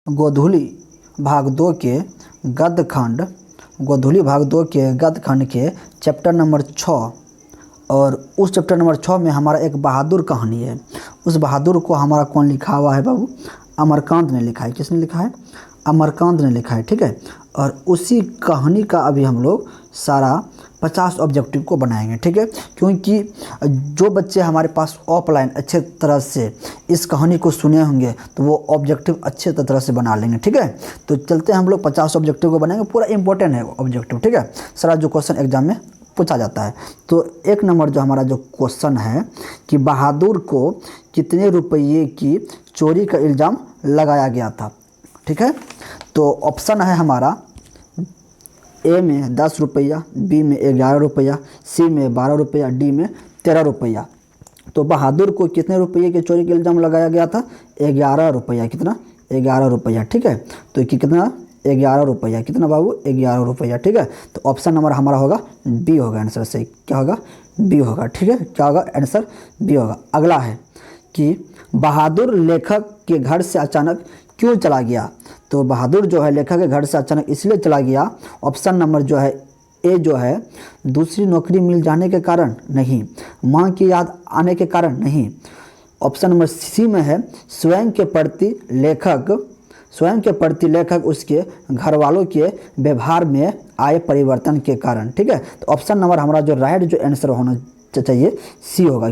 गोधूली भाग 2 के गद्य खंड के चैप्टर नंबर 6 और उस चैप्टर नंबर 6 में हमारा एक बहादुर कहानी है। उस बहादुर को हमारा कौन लिखा हुआ है बाबू? अमरकांत ने लिखा है। किसने लिखा है? अमरकांत ने लिखा है, ठीक है। और उसी कहानी का अभी हम लोग सारा 50 ऑब्जेक्टिव को बनाएंगे, ठीक है। क्योंकि जो बच्चे हमारे पास ऑफलाइन अच्छे तरह से इस कहानी को सुने होंगे तो वो ऑब्जेक्टिव अच्छे तरह से बना लेंगे, ठीक है। तो चलते हैं हम लोग 50 ऑब्जेक्टिव को बनाएंगे। पूरा इंपॉर्टेंट है ऑब्जेक्टिव, ठीक है। सारा जो क्वेश्चन एग्जाम में पूछा जाता है। तो एक नंबर जो हमारा जो क्वेश्चन है कि बहादुर को कितने रुपये की चोरी का इल्ज़ाम लगाया गया था, ठीक है। तो ऑप्शन है हमारा ए में 10 रुपया, बी में 11 रुपया, सी में 12 रुपया, डी में 13 रुपया। तो बहादुर को कितने रुपये के चोरी का इल्ज़ाम लगाया गया था? 11 रुपया। कितना? 11 रुपया, ठीक है। तो कितना? 11 रुपया। कितना बाबू? 11 रुपया, ठीक है। तो ऑप्शन नंबर हमारा होगा बी होगा आंसर सही। क्या होगा? बी होगा, ठीक है। क्या होगा? आंसर बी होगा। अगला है कि बहादुर लेखक के घर से अचानक क्यों चला गया? तो बहादुर जो है लेखक के घर से अचानक इसलिए चला गया, ऑप्शन नंबर जो है ए जो है दूसरी नौकरी मिल जाने के कारण नहीं, माँ की याद आने के कारण नहीं। ऑप्शन नंबर सी में है स्वयं के प्रति लेखक उसके घर वालों के व्यवहार में आए परिवर्तन के कारण, ठीक है। तो ऑप्शन नंबर हमारा जो राइट जो आंसर होना चाहिए सी होगा।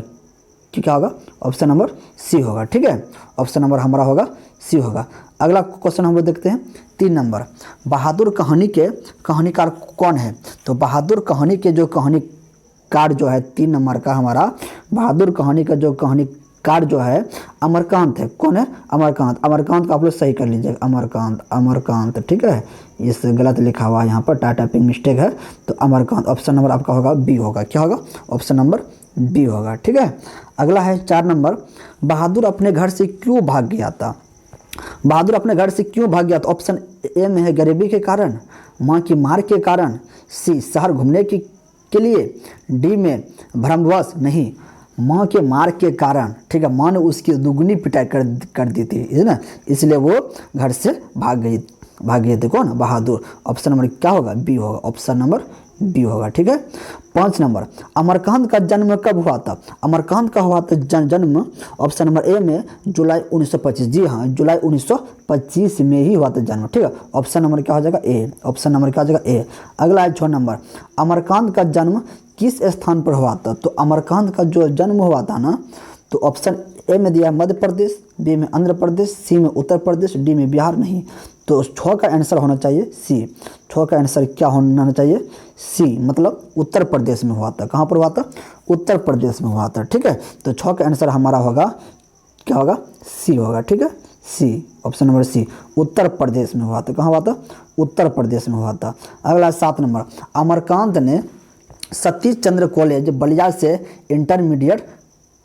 क्या होगा? ऑप्शन नंबर सी होगा, ठीक है। ऑप्शन नंबर हमारा होगा सी होगा। अगला क्वेश्चन हम लोग देखते हैं 3 नंबर। बहादुर कहानी के कहानीकार कौन है? तो बहादुर कहानी के जो कहानीकार जो है 3 नंबर का हमारा बहादुर कहानी का जो कहानीकार जो है अमरकांत है। कौन है? अमरकांत। अमरकांत का आप लोग सही कर लीजिएगा। अमरकांत, ठीक है। इस गलत लिखा हुआ है यहाँ पर, टाइपिंग मिस्टेक है। तो अमरकांत ऑप्शन नंबर आपका होगा बी होगा। क्या होगा? ऑप्शन नंबर बी होगा, ठीक है। अगला है 4 नंबर। बहादुर अपने घर से क्यों भाग गया था? बहादुर अपने घर से क्यों भाग गया? तो ऑप्शन ए में है गरीबी के कारण, माँ की मार के कारण, सी शहर घूमने के लिए, डी में भ्रमवश नहीं, माँ के मार के कारण, ठीक है। माँ ने उसकी दुगनी पिटाई कर दी थी, है ना, इसलिए वो घर से भाग गए थे। कौन? बहादुर। ऑप्शन नंबर क्या होगा? बी होगा। ऑप्शन नंबर बी होगा, ठीक है। 5 नंबर। अमरकांत का जन्म कब हुआ था? अमरकांत का हुआ था जन्म ऑप्शन नंबर ए में जुलाई 1925। जी हाँ, जुलाई 1925 में ही हुआ था जन्म, ठीक है। ऑप्शन नंबर क्या हो जाएगा? ए। ऑप्शन नंबर क्या हो जाएगा? ए। अगला है 6 नंबर। अमरकांत का जन्म किस स्थान पर हुआ था? तो अमरकांत का जो जन्म हुआ था ना, तो ऑप्शन ए में दिया है मध्य प्रदेश, बी में आंध्र प्रदेश, सी में उत्तर प्रदेश, डी में बिहार नहीं। तो 6 का आंसर होना चाहिए सी। 6 का आंसर क्या होना चाहिए? सी, मतलब उत्तर प्रदेश में हुआ था। कहाँ पर हुआ था? उत्तर प्रदेश में हुआ था, ठीक है। तो 6 का आंसर हमारा होगा क्या होगा? सी होगा, ठीक है। सी, ऑप्शन नंबर सी, उत्तर प्रदेश में हुआ था। कहाँ हुआ था? उत्तर प्रदेश में हुआ था। अगला 7 नंबर। अमरकांत ने सतीश चंद्र कॉलेज बलिया से इंटरमीडिएट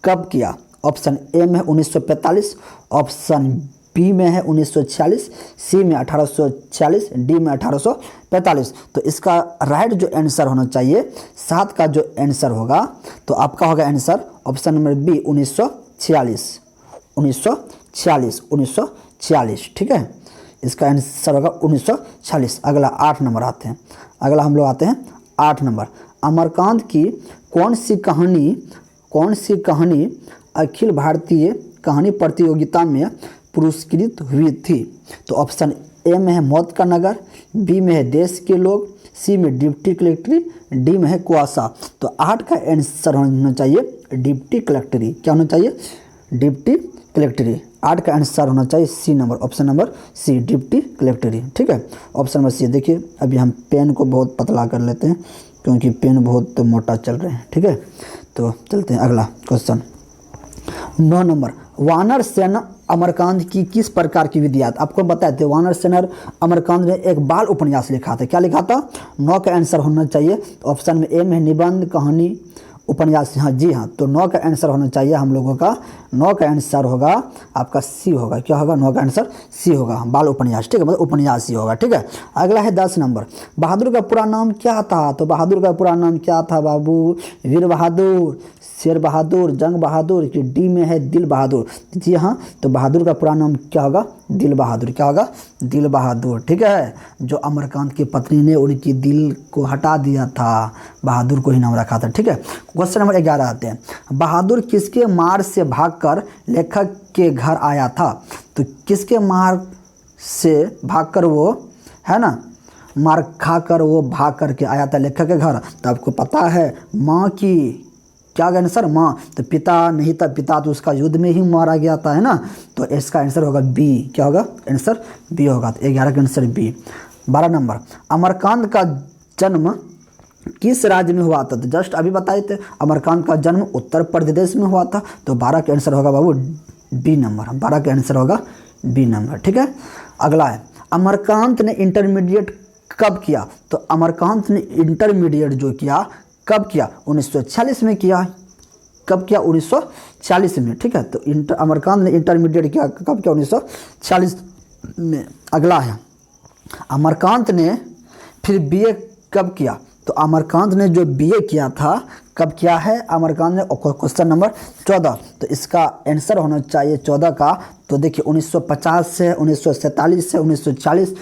कब किया? ऑप्शन ए में 1945, ऑप्शन बी में है 1946, सी में 1846, डी में 1845। तो इसका राइट जो आंसर होना चाहिए 7 का जो आंसर होगा तो आपका होगा आंसर ऑप्शन नंबर बी 1946, ठीक है। इसका आंसर होगा 1946। अगला 8 नंबर आते हैं। अगला हम लोग आते हैं 8 नंबर। अमरकांत की कौन सी कहानी अखिल भारतीय कहानी प्रतियोगिता में पुरस्कृत हुई थी? तो ऑप्शन ए में है मौत का नगर, बी में है देश के लोग, सी में डिप्टी कलेक्टरी, डी में है कुआसा। तो 8 का आंसर होना चाहिए डिप्टी कलेक्टरी। क्या होना चाहिए? डिप्टी कलेक्टरी। 8 का आंसर होना चाहिए C number, option number C, deputy कलेक्टरी, ठीक है। Option number C. देखिए अभी हम पेन को बहुत पतला कर लेते हैं क्योंकि पेन बहुत मोटा चल रहे हैं, ठीक है। तो चलते हैं अगला क्वेश्चन 9 नंबर। वानर सेन अमरकांत की किस प्रकार की विधियात? आपको बताए थे वानर सेन अमरकांत ने एक बाल उपन्यास लिखा था। क्या लिखा था? 9 का आंसर होना चाहिए ऑप्शन में ए में निबंध, कहानी, उपन्यास। हाँ जी हाँ, तो 9 का आंसर होना चाहिए हम लोगों का। 9 का आंसर होगा आपका सी होगा। क्या होगा? 9 का आंसर सी होगा, बाल उपन्यास, ठीक है, मतलब उपन्यास ही होगा, ठीक है। अगला है 10 नंबर। बहादुर का पूरा नाम क्या था? तो बहादुर का पूरा नाम क्या था बाबू? वीर बहादुर शेर बहादुर, जंग बहादुर, कि डी में है दिल बहादुर? जी हाँ, तो बहादुर का पूरा नाम क्या होगा? दिल बहादुर। क्या होगा? दिल बहादुर। ठीक है, जो अमरकांत की पत्नी ने उनकी दिल को हटा दिया था, बहादुर को ही नाम रखा था। ठीक है, क्वेश्चन नंबर 11 आते हैं। बहादुर किसके मार से भागकर लेखक के घर आया था? तो किसके मार से भागकर वो, है ना, मार खाकर वो भाग करके आया था लेखक के घर? तो आपको पता है माँ की, क्या आंसर? माँ। तो पिता नहीं था, पिता तो उसका युद्ध में ही मारा गया था, है ना। तो इसका आंसर होगा बी। क्या होगा? आंसर बी होगा। तो 11 का आंसर बी। 12 नंबर, अमरकांत का जन्म किस राज्य में हुआ था? तो जस्ट अभी बताए थे, अमरकांत का जन्म उत्तर प्रदेश में हुआ था। तो 12 का आंसर होगा बाबू बी नंबर। 12 का आंसर होगा बी नंबर। ठीक है, अगला है, अमरकांत ने इंटरमीडिएट कब किया? तो अमरकांत ने इंटरमीडिएट जो किया कब किया? 1946 में किया। कब किया? 1940 में। ठीक है, तो अमरकांत ने इंटरमीडिएट किया कब किया? 1940 में। अगला है, अमरकांत ने फिर बीए कब किया? तो अमरकांत ने जो बीए किया था कब किया है अमरकांत ने? Question number 14। तो इसका आंसर होना चाहिए 14 का। तो देखिए 1950 से, 1947 से, 1940,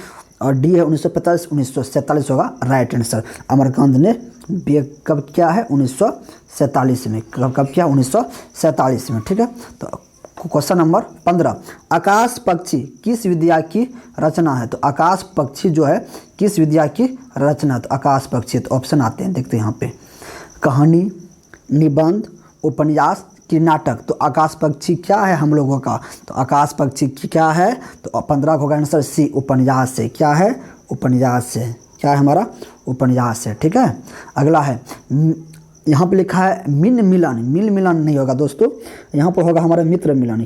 और डी है 1945, 1947 होगा राइट आंसर। अमरकांत ने बीए कब किया है? 1947 में। कब किया? 1947 में। ठीक है, तो क्वेश्चन नंबर 15, आकाश पक्षी किस विद्या की रचना है? तो आकाश पक्षी जो है किस विद्या की रचना? तो आकाश पक्षी, तो ऑप्शन आते हैं, देखते हैं यहाँ पे, कहानी, निबंध, उपन्यास कि नाटक? तो आकाश पक्षी क्या है हम लोगों का? तो आकाश पक्षी क्या है? तो 15 होगा आंसर सी, उपन्यास से। क्या है? उपन्यास से। क्या है हमारा? उपन्यास से। ठीक है, अगला है, यहाँ पे लिखा है मिन मिलन। मिल मिलन नहीं होगा दोस्तों, यहाँ पर होगा हमारा मित्र मिलन।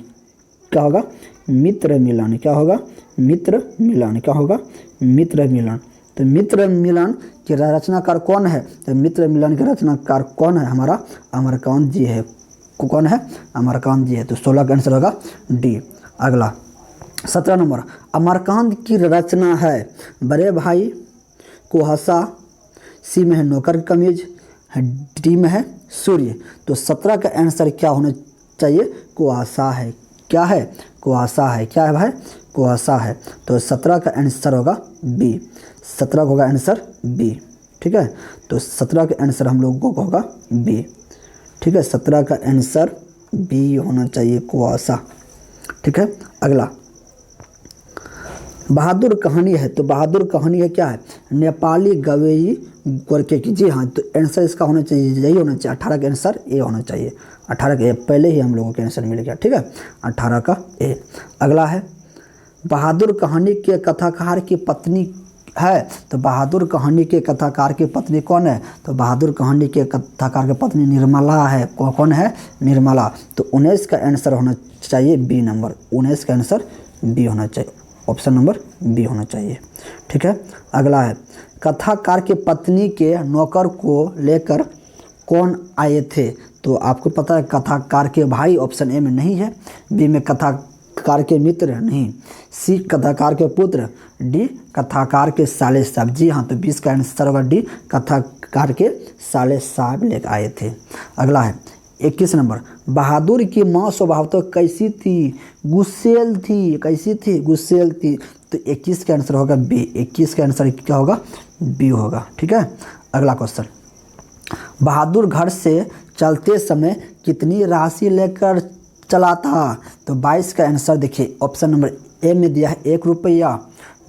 क्या होगा? मित्र मिलन। क्या होगा? मित्र मिलन। क्या होगा? मित्र मिलन। तो मित्र मिलन के रचनाकार कौन है? तो मित्र मिलन के रचनाकार कौन है? हमारा अमरकांत जी है। कौन है? अमरकांत जी है। तो 16 का आंसर होगा डी। अगला 17 नंबर, अमरकांत की रचना है बड़े भाई को हंसा, सी में है नौकर कमीज, डी में है सूर्य। तो 17 का आंसर क्या होना चाहिए? कुआसा है। क्या है? कुआसा है। क्या है भाई? कुआसा है। तो 17 का आंसर होगा बी। 17 होगा आंसर बी। ठीक है, तो 17 का आंसर हम लोगों को होगा बी। ठीक है, 17 का आंसर बी होना चाहिए, कुआसा। ठीक है, अगला बहादुर कहानी है। तो बहादुर कहानी है क्या है? नेपाली गवेई गोरखे की। जी हाँ, तो आंसर इसका होना चाहिए, यही होना चाहिए, 18 का आंसर ए होना चाहिए। 18 का ए, पहले ही हम लोगों के आंसर मिल गया। ठीक है, 18 का ए। अगला है, बहादुर कहानी के कथाकार की पत्नी है। तो बहादुर कहानी के कथाकार की पत्नी कौन है? तो बहादुर कहानी के कथाकार की पत्नी निर्मला है। कौन है? निर्मला। तो 19 का आंसर होना चाहिए बी नंबर। 19 का आंसर बी होना चाहिए, ऑप्शन नंबर बी होना चाहिए। ठीक है, अगला है, कथाकार की पत्नी के नौकर को लेकर कौन आए थे? तो आपको पता है कथाकार के भाई ऑप्शन ए में नहीं है, बी में कथाकार के मित्र नहीं, सी कथाकार के पुत्र, डी कथाकार के साले साहब। जी हाँ, तो 20 का आंसर होगा डी, कथाकार के साले साहब लेकर आए थे। अगला है 21 नंबर, बहादुर की माँ स्वभाव तो कैसी थी? गुस्सेल थी। कैसी थी? गुस्सेल थी। तो 21 का आंसर होगा बी। 21 का आंसर क्या होगा? बी होगा। ठीक है, अगला क्वेश्चन, बहादुर घर से चलते समय कितनी राशि लेकर चला था? तो 22 का आंसर देखिए, ऑप्शन नंबर ए में दिया है 1 रुपया,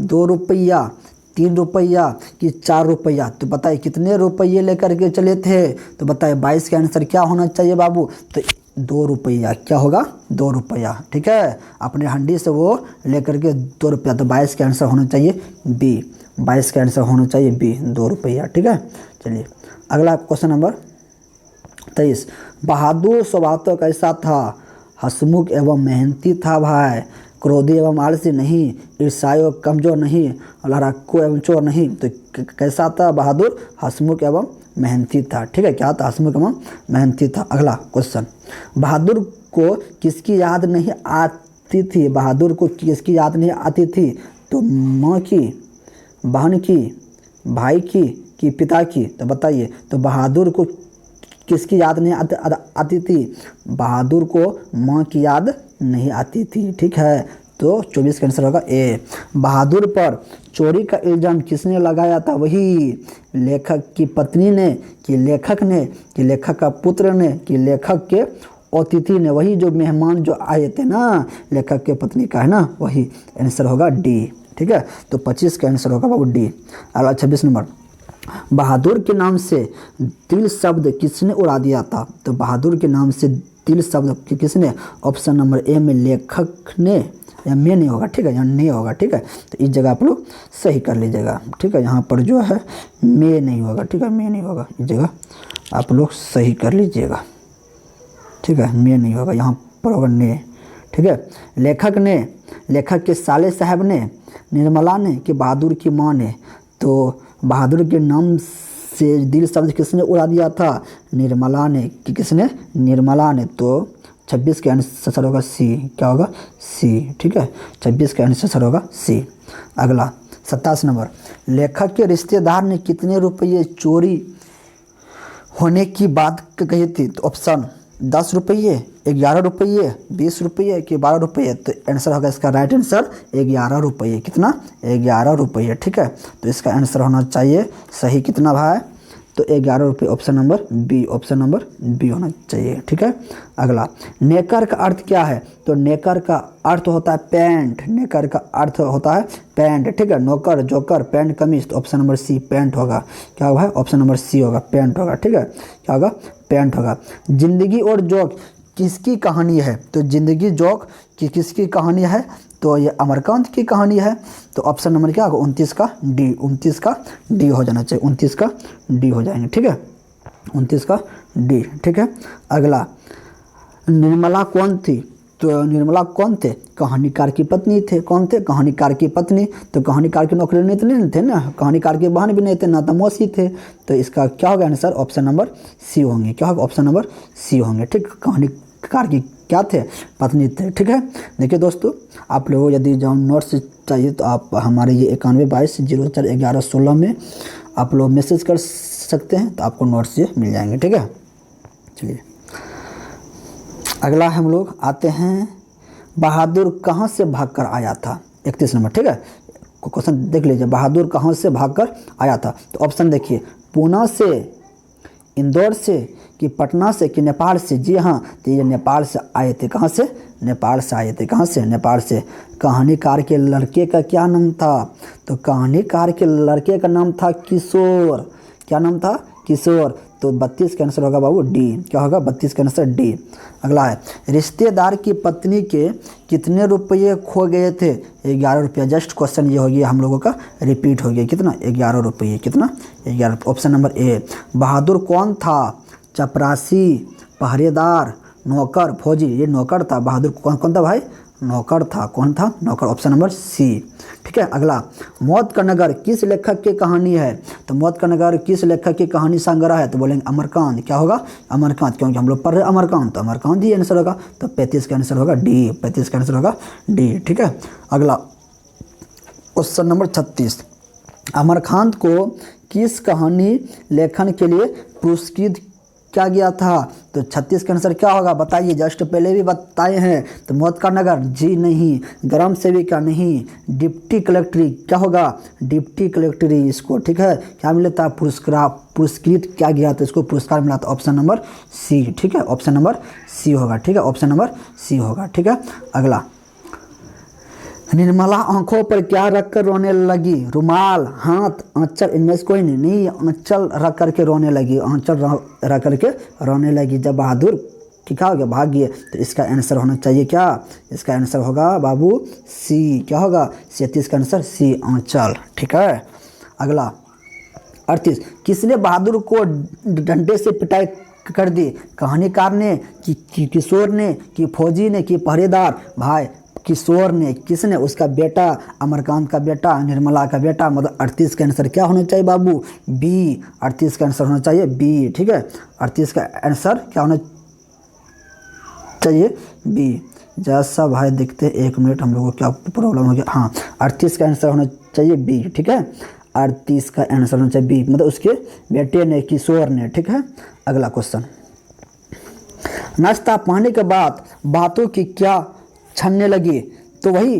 2 रुपया, 3 रुपया कि 4 रुपया। तो बताइए कितने रुपये लेकर के चले थे? तो बताइए 22 का आंसर क्या होना चाहिए बाबू? तो 2 रुपया। क्या होगा? 2 रुपया। ठीक है, अपने हंडी से वो लेकर के 2 रुपया। तो 22 का आंसर होना चाहिए बी। 22 का आंसर होना चाहिए बी, 2 रुपया। ठीक है, चलिए अगला क्वेश्चन नंबर 23, बहादुर स्वभाव तो कैसा था? हंसमुख एवं मेहनती था भाई, क्रोधी एवं आलसी नहीं, ईर्ष्याई एवं कमजोर नहीं, लड़ाकू एवं चोर नहीं। तो कैसा था बहादुर? हंसमुख एवं मेहनती था। ठीक है, क्या था? हंसमुख एवं मेहनती था। अगला क्वेश्चन, बहादुर को किसकी याद नहीं आती थी? बहादुर को किसकी याद नहीं आती थी? तो माँ की, बहन की, भाई की कि पिता की? तो बताइए, तो बहादुर को किसकी याद नहीं आती थी? बहादुर को माँ की याद नहीं आती थी, ठीक है। तो 24 का आंसर होगा ए। बहादुर पर चोरी का इल्ज़ाम किसने लगाया था? वही लेखक की पत्नी ने, कि लेखक ने, कि लेखक का पुत्र ने, कि लेखक के अतिथि ने? वही जो मेहमान जो आए थे ना, लेखक के पत्नी का है ना, वही आंसर होगा डी, ठीक है। तो 25 का आंसर होगा बाबू डी। अगला 26 नंबर, बहादुर के नाम से तिल शब्द किसने उड़ा दिया था? तो बहादुर के नाम से तिल शब्द किसने? ऑप्शन नंबर ए में लेखक ने, या में नहीं होगा, ठीक है, यहाँ नहीं होगा, ठीक है। तो इस जगह आप लोग सही कर लीजिएगा, ठीक है। यहाँ पर जो है में नहीं होगा, ठीक है, में नहीं होगा, इस जगह आप लोग सही कर लीजिएगा, ठीक है। में नहीं होगा, यहाँ पर होगा ने, ठीक है। लेखक ने, लेखक के साले साहब ने, निर्मला ने, कि बहादुर की माँ ने? तो बहादुर के नाम से दिल शब्द किसने उड़ा दिया था? निर्मला ने, कि किसने? निर्मला ने। तो 26 का आंसर होगा सी। क्या होगा? सी, ठीक है। 26 का आंसर होगा सी। अगला 27 नंबर, लेखक के रिश्तेदार ने कितने रुपये चोरी होने की बात कही थी? तो ऑप्शन 10 रुपये, 11 रुपये, 20 रुपये, कि 12 रुपये? तो आंसर होगा इसका राइट आंसर 11 रुपये। कितना? 11 रुपये, ठीक है। तो इसका आंसर होना चाहिए सही कितना भाई? तो 11 रुपये, option number B, option number B होना चाहिए, ठीक है। अगला, नेकर का अर्थ क्या है? तो नेकर का अर्थ होता है पैंट, नेकर का अर्थ होता है पैंट, ठीक है। नौकर, जोकर, पैंट, कमीज। तो ऑप्शन नंबर सी पैंट होगा। क्या होगा? ऑप्शन नंबर सी होगा, पैंट होगा, ठीक है। क्या होगा? पैंट होगा। जिंदगी और जोक किसकी कहानी है? तो जिंदगी जोक किसकी कहानी है? तो ये अमरकांत की कहानी है। तो ऑप्शन नंबर क्या होगा? 29 का डी, 29 का डी हो जाना चाहिए, 29 का डी हो जाएंगे, ठीक है। 29 का डी, ठीक है। अगला, निर्मला कौन थी? तो निर्मला कौन थे? कहानीकार की पत्नी थे। कौन थे? कहानीकार की पत्नी। तो कहानीकार के नौकरी नहीं थे ना, कहानीकार के बहन भी नहीं थे, ना तो मौसी थे। तो इसका क्या होगा आंसर? ऑप्शन नंबर सी होंगे। क्या होगा? ऑप्शन नंबर सी होंगे, ठीक। कहानीकार की क्या थे? पत्नी थे, ठीक है। देखिए दोस्तों, आप लोगों को यदि जो नोट्स चाहिए तो आप हमारे ये 9122041116 में आप लोग मैसेज कर सकते हैं, तो आपको नोट्स ये मिल जाएंगे, ठीक है। चलिए अगला हम लोग आते हैं, बहादुर कहाँ से भागकर आया था? 31 नंबर, ठीक है। क्वेश्चन देख लीजिए, बहादुर कहाँ से भागकर आया था? तो ऑप्शन देखिए, पूना से, इंदौर से, कि पटना से, कि नेपाल से? जी हाँ, तो ये नेपाल से आए थे। कहाँ से? नेपाल से आए थे। कहाँ से? नेपाल से। कहानीकार के लड़के का क्या नाम था? तो कहानीकार के लड़के का नाम था किशोर। क्या नाम था? किशोर। तो 32 का आंसर होगा बाबू डी। क्या होगा? 32 का आंसर डी। अगला है, रिश्तेदार की पत्नी के कितने रुपये खो गए थे? 11 रुपये। जस्ट क्वेश्चन ये हो गया हम लोगों का रिपीट हो गया। कितना? 11 रुपये। कितना? 11। Option number A. बहादुर कौन था? चपरासी, पहरेदार, नौकर, फौजी? ये नौकर था। बहादुर कौन था भाई? नौकर था। कौन था? नौकर। ऑप्शन नंबर सी, ठीक है। अगला, मौत का नगर किस लेखक की कहानी है? तो मौत का नगर किस लेखक की कहानी संग्रह है? तो बोलेंगे अमरकांत। क्या होगा? अमरकांत, क्योंकि हम लोग पढ़ रहे अमरकांत, तो अमरकांत ही आंसर होगा। तो 35 का आंसर होगा डी, 35 का आंसर होगा डी, ठीक है। अगला क्वेश्चन नंबर 36, अमरकांत को किस कहानी लेखन के लिए पुरस्कृत क्या गया था? तो 36 का आंसर क्या होगा? बताइए, जस्ट पहले भी बताए हैं। तो मौत का नगर जी नहीं, ग्राम सेविका नहीं, डिप्टी कलेक्टरी। क्या होगा? डिप्टी कलेक्टरी इसको, ठीक है। क्या मिला था? पुरस्कृत क्या गया था? इसको पुरस्कार मिला था। ऑप्शन नंबर सी, ठीक है। ऑप्शन नंबर सी होगा, ठीक है। ऑप्शन नंबर सी होगा, ठीक है। अगला, निर्मला आंखों पर क्या रखकर रोने लगी? रुमाल, हाथ, आंचल? इनमें से कोई नहीं। आंचल रख करके रोने लगी, आंचल रख करके रोने लगी जब बहादुर क्या हो गया? भाग गए। तो इसका आंसर होना चाहिए क्या? इसका आंसर होगा बाबू सी। क्या होगा? 37 का आंसर सी, आंचल, ठीक है। अगला 38, किसने बहादुर को डंडे से पिटाई कर दी? कहानीकार ने, कि किशोर ने, कि फौजी ने, कि पहरेदार? भाई किशोर ने। किसने? उसका बेटा, अमरकांत का बेटा, निर्मला का बेटा। मतलब 38 का आंसर क्या होना चाहिए बाबू? बी। 38 का आंसर होना चाहिए बी, ठीक है। 38 का आंसर क्या होना चाहिए? बी। जैसा भाई देखते हैं, 1 मिनट, हम लोगों को क्या प्रॉब्लम हो गया? हाँ, 38 का आंसर होना चाहिए बी, ठीक है। 38 का आंसर होना चाहिए बी, मतलब उसके बेटे ने, किशोर ने, ठीक है। अगला क्वेश्चन नाश्ता पाने के बाद बातों की क्या छनने लगी, तो वही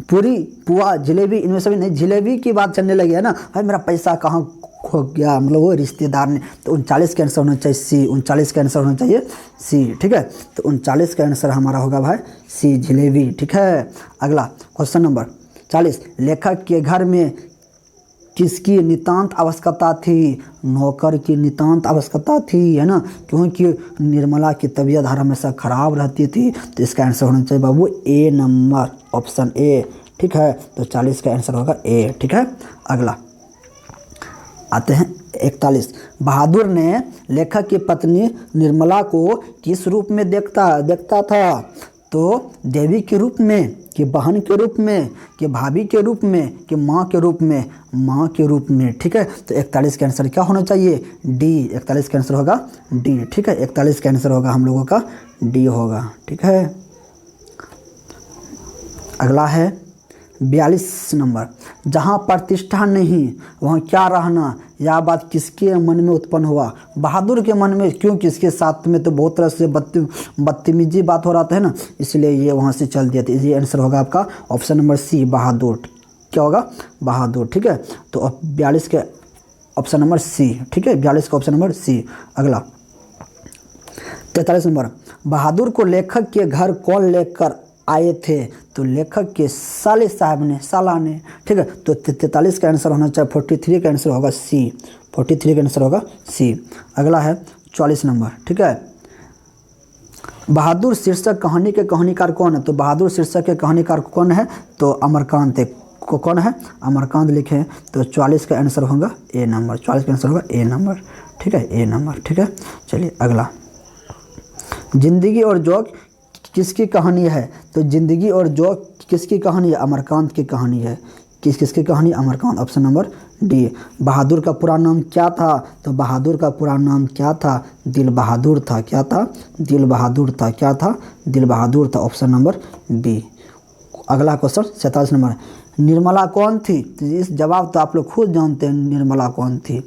पूरी पुआ जलेबी, इनमें सभी नहीं, जलेबी की बात चलने लगी है ना, भाई मेरा पैसा कहाँ खो गया, मतलब वो रिश्तेदार ने। तो 39 का आंसर होना चाहिए सी, 39 का आंसर होना चाहिए सी, ठीक है। तो 39 का आंसर हमारा होगा भाई सी, जलेबी, ठीक है। अगला क्वेश्चन नंबर 40, लेखक के घर में किसकी नितांत आवश्यकता थी, नौकर की नितांत आवश्यकता थी, है ना, क्योंकि निर्मला की तबीयत हर हमेशा ख़राब रहती थी। तो इसका आंसर होना चाहिए बाबू ए नंबर, ऑप्शन ए, ठीक है। तो 40 का आंसर होगा ए, ठीक है। अगला आते हैं 41, बहादुर ने लेखक की पत्नी निर्मला को किस रूप में देखता था, तो देवी के रूप में, कि बहन के रूप में, कि भाभी के रूप में, कि माँ के रूप में, माँ के रूप में, ठीक है। तो 41 का आंसर क्या होना चाहिए, डी, 41 का आंसर होगा डी, ठीक है। 41 का आंसर होगा हम लोगों का डी होगा, ठीक है। अगला है 42 नंबर, जहाँ प्रतिष्ठा नहीं वहाँ क्या रहना, यह बात किसके मन में उत्पन्न हुआ, बहादुर के मन में, क्योंकि इसके साथ में तो बहुत तरह से बदतमीजी बात हो रहा था, है ना, इसलिए ये वहाँ से चल दिया था। ये आंसर होगा आपका ऑप्शन नंबर सी, बहादुर, क्या होगा, बहादुर, ठीक है। तो अब 42 के ऑप्शन नंबर सी, ठीक है, 42 का ऑप्शन नंबर सी। अगला 43 नंबर, बहादुर को लेखक के घर कौन लेकर आए थे, तो लेखक के साले साहब ने, साला ने, ठीक है। तो 43 का आंसर होना चाहिए 43 का आंसर होगा सी, 43 का आंसर होगा सी। अगला है 44 नंबर, ठीक है। बहादुर शीर्षक कहानी के कहानीकार कौन है, तो बहादुर शीर्षक के कहानीकार कौन है, तो अमरकांत को कौन है, अमरकांत लिखे हैं। तो 44 का आंसर होगा ए नंबर, 44 का आंसर होगा ए नंबर, ठीक है, ए नंबर, ठीक है। चलिए अगला, जिंदगी और जोक किसकी कहानी है, तो जिंदगी और जोक किसकी कहानी है, अमरकांत की कहानी है। किसकी कहानी, अमरकांत, ऑप्शन नंबर डी। बहादुर का पूरा नाम क्या था, तो बहादुर का पूरा नाम क्या था, दिल बहादुर था, क्या था, दिल बहादुर था, क्या था, दिल बहादुर था, ऑप्शन नंबर बी। अगला क्वेश्चन 47 नंबर, निर्मला कौन थी, तो इस जवाब तो आप लोग खुद जानते हैं, निर्मला कौन थी,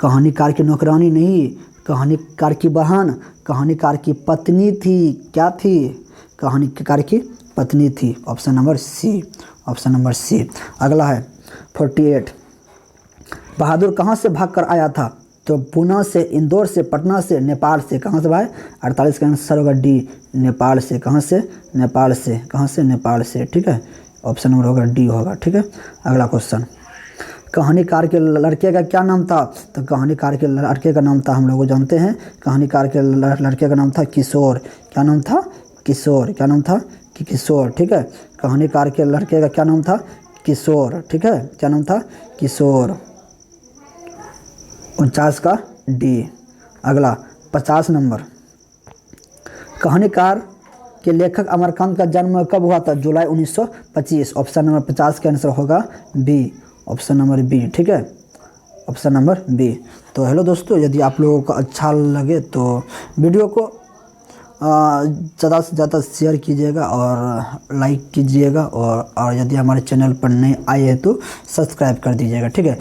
कहानीकार की नौकरानी नहीं, कहानीकार की बहन, कहानीकार की पत्नी थी, क्या थी, कहानीकार की पत्नी थी, option number C, option number C. अगला है 48, बहादुर कहाँ से भागकर आया था, तो पूना से, इंदौर से, पटना से, नेपाल से, कहाँ से भाई, 48 का आंसर होगा डी, नेपाल से, कहाँ से, नेपाल से, कहाँ से, नेपाल से, ठीक है। ऑप्शन नंबर होगा डी होगा, ठीक है। अगला क्वेश्चन, कहानीकार के लड़के का क्या नाम था, तो कहानीकार के लड़के का नाम था, हम लोग जानते हैं, कहानीकार के लड़के का नाम था किशोर, क्या नाम था, किशोर, क्या नाम था, कि किशोर, ठीक है। कहानीकार के लड़के का क्या नाम था, किशोर, ठीक है, क्या नाम था, किशोर, 49 का डी। अगला 50 नंबर, कहानीकार के लेखक अमरकांत का जन्म कब हुआ था, जुलाई 1925, ऑप्शन नंबर 50 का आंसर होगा बी, ऑप्शन नंबर बी, ठीक है, ऑप्शन नंबर बी। तो हेलो दोस्तों, यदि आप लोगों को अच्छा लगे तो वीडियो को ज़्यादा से ज़्यादा शेयर कीजिएगा और लाइक कीजिएगा, और यदि हमारे चैनल पर नए आए हैं तो सब्सक्राइब कर दीजिएगा, ठीक है।